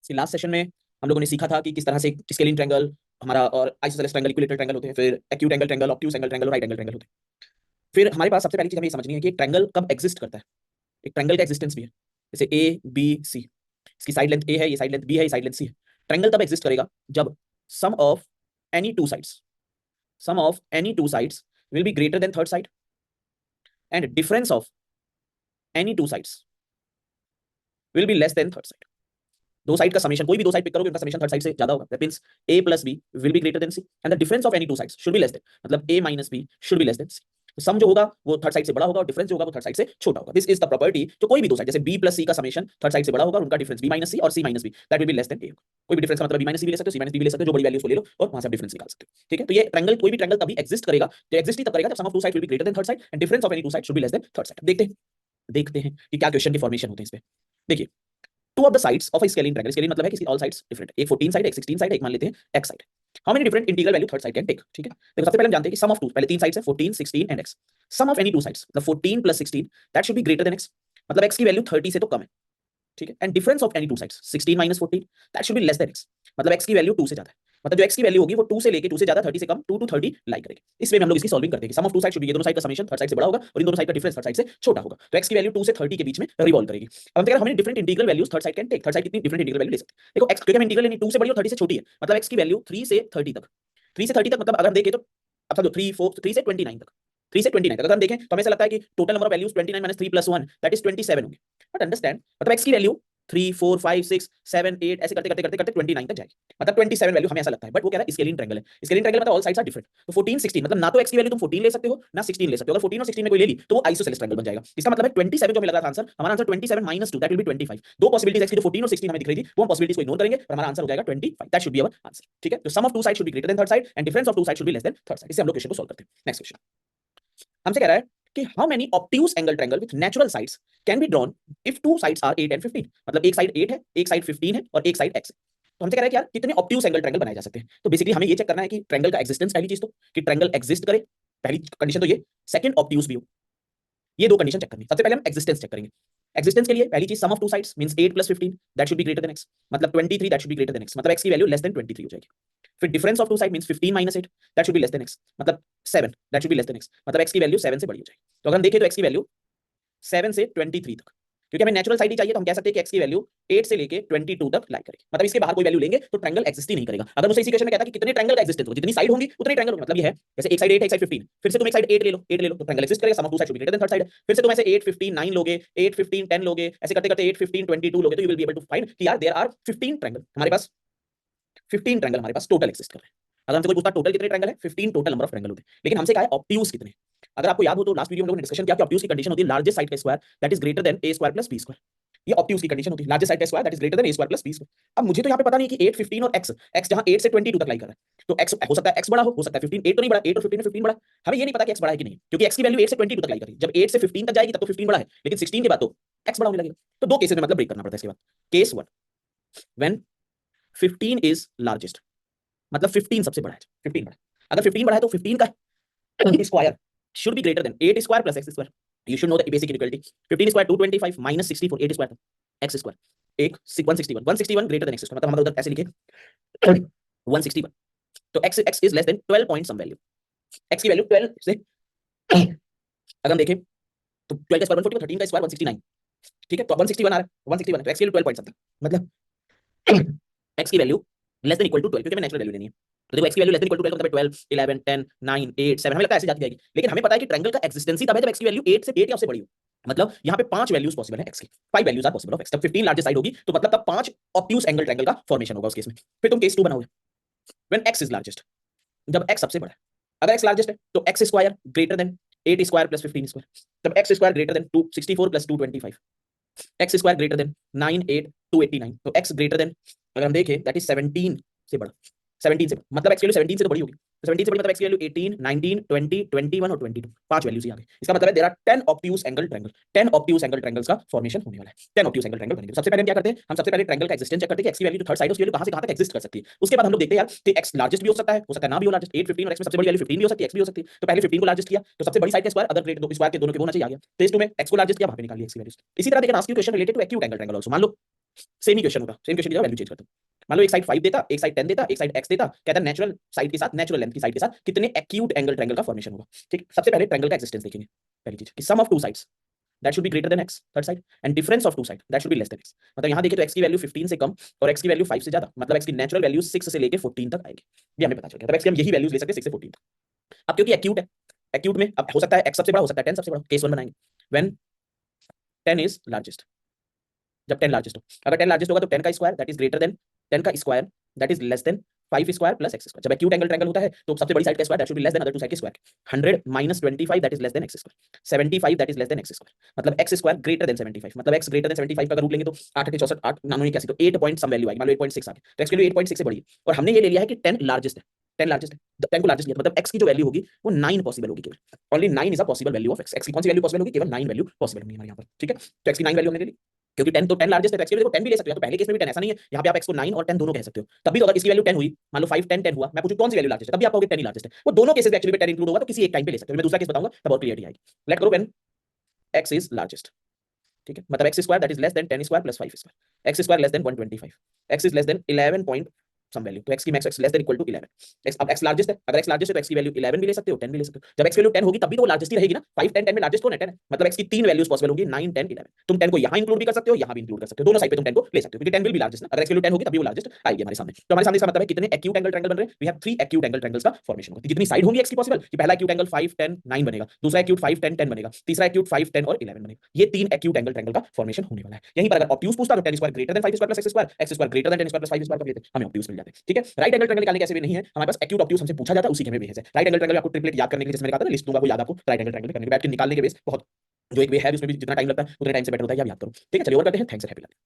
इसके last session में हम लोगों ने सीखा था कि किस तरह से स्केलिन ट्रायंगल हमारा और आइसोसेलेस ट्रायंगल, इक्विलेटरल ट्रायंगल होते हैं, फिर acute angle triangle, obtuse angle triangle और राइट एंगल ट्रायंगल होते हैं। फिर हमारे पास सबसे पहली चीज हमें ये समझनी है कि एक ट्रायंगल कब एग्जिस्ट करता है। एक ट्रायंगल का एक्जिस्टेंस भी है, जैसे ए बी सी, इसकी साइड लेंथ ए है, ये साइड लेंथ बी है, ये साइड लेंथ सी है। ट्रायंगल तब एग्जिस्ट करेगा जब sum of any two sides sum of any two sides will be greater than third side and difference of any two sides will be less than third side. दो side का summation, कोई भी दो side pick करोगे उनका summation third side से ज्यादा होगा। That means a plus b will be greater then c and the difference of any two sides should be less then, मतलब a minus b should be less then c। तो सम जो होगा वो third side से बड़ा होगा और difference जो होगा वो थर्ड साइड से छोटा होगा। दिस इज द प्रॉपर्टी जो कोई भी दो साइड, जैसे b प्लस c का समेशन थर्ड साइड से बड़ा होगा और उनका डिफरेंस b माइनस c और c minus b that will be less then a होगा। कोई भी डिफरेंस का मतलब b माइनस c भी ले सकते हो, c माइनस b भी ले सकते हो, जो बड़ी वैल्यू उसको ले लो और वहां से आप डिफरेंस निकाल सकते हो। ठीक है, तो ये ट्रायंगल, कोई भी ट्रायंगल तभी एग्जिस्ट करेगा, तो एग्जिस्ट ही तब करेगा जब sum of two side will be greater than third side and difference of any two side should be less than third side. देखते हैं कि क्या क्वेश्चन के फॉर्मेशन होते हैं इस पे। देखिए, two of the sides of a scalene triangle, scalene मतलब है कि ऑल साइड्स डिफरेंट है, एक 14 साइड, एक 16 साइड, एक मान लेते हैं x side. How many different integral value third side can take. ठीक है, देखो सबसे पहले हम जानते हैं कि सम ऑफ टू, पहले तीन साइड्स है 14 16 and x। Sum of any two sides मतलब 14 plus 16 that should be greater than x, मतलब x की वैल्यू 30 से तो कम है। ठीक है, and difference of any two sides 16 minus 14 that should be less than x, मतलब x की वैल्यू 2 से ज्यादा है। मतलब जो x की वैल्यू होगी वो 2 से लेके 2 से ज्यादा 30 से कम 2 to 30 लाई करेगी। इस वे में हम लोग इसकी सॉल्विंग करते हैं कि sum of two side should be, ये दोनों साइड का समेशन थर्ड साइड से बड़ा होगा और इन दोनों साइड का डिफरेंस थर्ड साइड से छोटा होगा, तो x की वैल्यू 2 से 30 के बीच में रिवॉल्व करेगी। अब हम कह रहे हैं हमें different integral values third side can take, third side कितनी डिफरेंट इंटीग्रल वैल्यू ले सकते हैं। देखो x, क्योंकि हम इंटीग्रल यानी 2 से बड़ी और 30 से छोटी है, मतलब x की वैल्यू 3 से 30 तक, 3 से 30 तक मतलब अगर हम देखें तो अब समझो 3 4 3 से 29 तक, 3 से 29 तक अगर हम देखें तो हमें ऐसा लगता है कि total number of values 29 minus 3 plus 1 that is 27 होंगे। बट अंडरस्टैंड, मतलब x की वैल्यू 3 4 5 6 7 8 ऐसे करते करते करते करते 29 तक जाएगी, मतलब 27 वैल्यू हमें ऐसा लगता है। बट वो कह रहा है स्केलिन ट्रायंगल है, स्केलिन ट्रायंगल मतलब ऑल साइड्स आर डिफरेंट। तो 14 16 मतलब ना तो x की वैल्यू तुम 14 ले सकते हो ना 16 ले सकते हो। अगर 14 और 16 में कोई ले ली तो वो आइसोसेलेस ट्रायंगल बन जाएगा। इसका मतलब है 27 जो हमें लग रहा था आंसर, हमारा answer 27 minus 2 that will be 25। दो पॉसिबिलिटीज x की जो 14 और 16 हमें दिख रही थी वो हम पॉसिबिलिटीज को इग्नोर करेंगे और हमारा आंसर हो जाएगा 25, that should be our answer. ठीक है, तो sum of two side should be greater than third side and difference of two side should be less than third side. इससे हम लोग क्वेश्चन को सॉल्व करते हैं। नेक्स्ट क्वेश्चन हमसे कह रहा है कि how many obtuse angle triangle with natural sides can be drawn if two sides are 8 and 15, मतलब एक साइड 8 है, एक साइड 15 है और एक साइड x है। तो हमसे कह रहा है कि यार कितने ऑब्ट्यूज एंगल ट्रायंगल बनाए जा सकते हैं। तो बेसिकली हमें ये चेक करना है कि ट्रायंगल का एक्जिस्टेंस, पहली चीज तो कि ट्रायंगल एग्जिस्ट करे, पहली कंडीशन तो ये। सेकंड, ऑब्ट्यूज भी हो, ये दो कंडीशन चेक करनी है। सबसे पहले हम एक्जिस्टेंस चेक करेंगे। एक्जिस्टेंस के लिए पहली चीज sum of two sides means 8 plus 15 that should be greater than x, मतलब 23 that should be greater than x, मतलब x की वैल्यू लेस देन 23 हो जाएगी। फिर difference of two side means 15 minus 8 that should be less than x, मतलब 7 that should be less than x, मतलब x की value 7 से बड़ी हो जाएगी। तो अगर हम देखें तो x की वैल्यू 7 से 23 तक, क्योंकि हमें नेचुरल साइड ही चाहिए तो हम कह सकते हैं कि x की वैल्यू 8 से लेके 22 तक लाई करेगी, मतलब इसके बाहर कोई वैल्यू लेंगे तो ट्रायंगल एग्जिस्ट ही नहीं करेगा। अगर मुझे इसी क्वेश्चन में कहता कि कितने ट्रायंगल का एक्जिस्टेंस हो, जितनी साइड होंगी उतने ट्रायंगल होंगे, मतलब ये है जैसे एक साइड 8 है एक साइड 15, फिर से तुम एक साइड 8 ले लो, 8 ले लो तो ट्रायंगल एग्जिस्ट करेगा, sum of two side should be greater than third side. फिर से तुम ऐसे 8 15 9 लोगे, 8 15 10 लोगे, ऐसे करते करते 8 15 22 लोगे, तो you will be able to find कि यार देयर आर 15 ट्रायंगल, हमारे पास 15 ट्रायंगल हमारे पास टोटल एग्जिस्ट कर रहे हैं। अगर हमसे कोई पूछता टोटल कितने ट्रायंगल है, 15 टोटल नंबर ऑफ ट्रायंगल होते हैं, लेकिन हमसे कहा है ऑब्ट्यूज कितने। अगर आपको याद हो तो लास्ट वीडियो में लोगों ने डिस्कशन किया कि ऑब्ट्यूज की कंडीशन होती है लार्जेस्ट साइड का square that is greater then a square plus b square. ये ऑब्ट्यूज की कंडीशन होती है, लार्जेस्ट साइड का square that is greater then a square plus b square. अब मुझे तो यहाँ पे पता नहीं कि 8 15 और x जहां 8 से 22 तक लाई कर रहा है, तो x हो सकता है x बड़ा हो सकता है 15, 8 तो नहीं बड़ा, 8 और 15 में 15 बड़ा। हमें ये नहीं पता कि x बड़ा है कि नहीं, क्योंकि x की वैल्यू 8 से 22 तक लाई कर रही है। जब 8 से 15 तक जाएगी तब तो 15 बड़ा है, लेकिन 16 के बाद तो x बड़ा होने लगेगा। तो दो केसेस में मतलब ब्रेक करना पड़ता है इसके बाद। केस 1, व्हेन 15 इज लार्जेस्ट, मतलब 15 सबसे बड़ा है, 15 बड़ा है। अगर 15 बड़ा है तो 15 का square should be greater than 8 square plus x square. You should know the basic inequality. 15 square 225 minus 64 8 square x square एक 161 greater than x square, मतलब हम उधर ऐसे लिखे 161, तो x is less than 12 point some value, x की value 12 से अगर हम देखें तो 12 का स्क्वायर 140 और 13 का स्क्वायर 169। ठीक है, तो 161 आ रहा है, 161 है तो x की वैल्यू 12 पॉइंट समथिंग, मतलब x की value less than equal to 12, क्योंकि हमें नेचुरल वैल्यू लेनी है। तो देखो x की value less than equal to 12 मतलब 12 11 10 9 8 7 हमें लगता है ऐसे जाती जाएगी, लेकिन हमें पता है कि ट्रायंगल का एक्जिस्टेंस ही तब है जब x की वैल्यू 8 या उससे बड़ी हो। मतलब यहाँ पे 5 वैल्यूज पॉसिबल है x की, 5 values are possible of x। तब 15 लार्जेस्ट साइड होगी तो मतलब तब 5 ऑब्ट्यूज एंगल ट्रायंगल का फॉर्मेशन होगा उस केस में। फिर तुम केस 2 बनाओगे, व्हेन x इज लार्जेस्ट, जब x सबसे बड़ा है। अगर x लार्जेस्ट है तो x square greater then 8 square plus 15 square, तब x square greater then 264 plus 225, x square greater then 9 8 289, तो x ग्रेटर देन अगर हम देखें दैट इज 17 से बड़ा, 17 से बड़ा, मतलब x की वैल्यू 17 से तो बड़ी होगी, तो 17 से बड़ी मतलब x की वैल्यू 18 19 20 21 और 22, पांच वैल्यूज ही आ गई। इसका मतलब है there are 10 obtuse angle triangle, 10 obtuse angle triangles का फॉर्मेशन होने वाला है, 10 ऑब्ट्यूज एंगल ट्रायंगल बनेंगे। सबसे पहले हम क्या करते हैं, हम सबसे पहले ट्रायंगल का एक्जिस्टेंस चेक करते हैं कि x की वैल्यू जो थर्ड साइड है उसकी वैल्यू कहां से कहां तक एक्जिस्ट कर सकती है। उसके बाद हम लोग देखते हैं यार कि x लार्जेस्ट भी हो सकता है ना भी हो लार्जेस्ट, 8 15 और x में सबसे बड़ी वैल्यू 15 भी हो सकती है, x भी हो सकती है। तो पहले 15 को लार्जेस्ट किया तो सबसे बड़ी साइड का स्क्वायर अदर ग्रेट दो स्क्वायर के दोनों के होना चाहिए आ गया। टेस्ट 2 में x को लार्जेस्ट किया, वहां पे निकाल लिया x की वैल्यूज। इसी तरह देखिए last question related to acute angle triangle also. मान लो सेम ही क्वेश्चन होगा, सेम क्वेश्चन की वैल्यू चेंज करता हूं। मान लो एक साइड 5 देता, एक साइड 10 देता, एक साइड x देता, कहता है नेचुरल साइड के साथ, नेचुरल लेंथ की साइड के साथ कितने एक्यूट एंगल ट्रायंगल का फॉर्मेशन होगा। ठीक, सबसे पहले ट्रायंगल का एक्सिस्टेंस देखेंगे। पहली चीज कि sum of two sides that should be greater than x, third side, and difference of two side that should be less than x। मतलब यहां देखिए तो x की वैल्यू 15 से कम और x की वैल्यू 5 से ज्यादा, मतलब x की नेचुरल वैल्यू 6 से लेके 14 तक आएगी। ये हमें पता चल गया। तब x की हम यही वैल्यूज ले सकते हैं 6 से 14 तक। अब क्योंकि एक्यूट है, एक्यूट में अब हो सकता है x सबसे बड़ा, हो सकता है 10 सबसे बड़ा। केस 1 बनाएंगे व्हेन 10 इज लार्जेस्ट, जब 10 लार्जेस्ट हो। अगर 10 लार्जेस्ट होगा तो 10 का square that is greater than 10 का square that is less than 5 square plus x square. जब एक्यूट एंगल ट्रायंगल होता है तो सबसे बड़ी साइड का square that should be less than other two side के स्क्वायर। 100 minus 25 that is less than x square, 75 that is less than x square, मतलब x स्क्वायर ग्रेटर देन 75, मतलब x ग्रेटर देन 75 का रूट लेंगे तो 8 8 64 8 नानो 81 तो 8 पॉइंट सम वैल्यू आएगी, मान लो 8.6 आ गया तो x की वैल्यू 8.6 से बड़ी है। और हमने ये ले लिया है कि 10 लार्जेस्ट है, 10 लार्जेस्ट है, 10 को लार्जेस्ट लिया, मतलब x की जो वैल्यू होगी वो 9 पॉसिबल होगी केवल। Only 9 is a possible value of x। x की कौन सी वैल्यू पॉसिबल होगी? केवल 9 वैल्यू पॉसिबल होगी हमारे यहाँ पर। ठीक है, तो x की 9 वैल्यू हमने ले ली, क्योंकि 10 तो 10 लार्जेस्ट है तो x की वैल्यू 10 भी ले सकते हो। तो पहले केस में भी 10, ऐसा नहीं है, यहाँ पे आप x को 9 और 10 दोनों कह सकते हो। तभी तो अगर इसकी वैल्यू 10 हुई, मान लो 5 10 10 हुआ, मैं पूछूं कौन सी वैल्यू लार्जेस्ट है, तभी आप कहोगे 10 ही लार्जेस्ट है। वो दोनों केसेस में एक्चुअली 10 इंक्लूड होगा, तो किसी एक टाइम पे ले सकते हो। मैं दूसरा केस बताऊंगा तब और क्लियरिटी आएगी। लेट करो व्हेन x इज लार्जेस्ट। ठीक है, मतलब x square that is less than 10 square plus 5 square, x square less than 125, x is less than 11 point some value, तो एक्स की max x less than equal to 11। X, अब x largest है, अगर x largest है तो x की value 11 भी ले सकते हो, 10 भी ले सकते हो। जब एक्स वैल्यू 10 होगी तभी तो वो लार्जेस्ट ही रहेगी ना। 5 10 10 में लार्जेस्ट कौन है? 10 है, मतलब एक्स की तीन वैल्यूज पॉसिबल होंगी, 9 10 11। तुम 10 को यहां इंक्लूड भी कर सकते हो, यहां भी इंक्लूड कर सकते हो, दोनों साइड पे तुम 10 को ले सकते हो, क्योंकि 10 विल बी लार्जेस्ट ना। अगर एक्स वैल्यू 10 होगी तभी वो लार्जेस्ट आएगी हमारे सामने। तो हमारे सामने इसका मतलब है कितने एक्यूट एंगल ट्रायंगल बन रहे हैं? We have 3 acute angle triangles का फॉर्मेशन होगा। जितनी साइड होंगी एक्स की पॉसिबल, कि पहला एक्यूट एंगल 5 10 9 बनेगा, दूसरा एक्यूट 5 10 10 बनेगा, तीसरा एक्यूट 5 10 और 11 बनेगा। ये तीन एक्यूट एंगल ट्रायंगल का फॉर्मेशन होने वाला है। यहीं पर अगर ऑब्ट्यूज पूछता तो 10 square greater then 5 square plus x square greater than 10 square plus 5 square कर लेते, हमें ऑब्ट्यूज मिल जाते हैं। ठीक है, राइट एंगल ट्रायंगल निकालने कैसे भी नहीं है हमारे पास, एक्यूट ऑब्ट्यूज हमसे पूछा जाता है, उसी के हमें बेस है। राइट एंगल ट्रायंगल आपको ट्रिपलेट याद करने के लिए, जैसे मैंने कहा था लिस्ट दूंगा वो याद आपको राइट एंगल ट्रायंगल करने के बैठ के निकालने के बेस बहुत जो एक वे है, उसमें भी जितना टाइम लगता है उतने टाइम से बेटर होता है, आप याद करो। ठीक है, चलिए और करते हैं। Thanks and happy learning.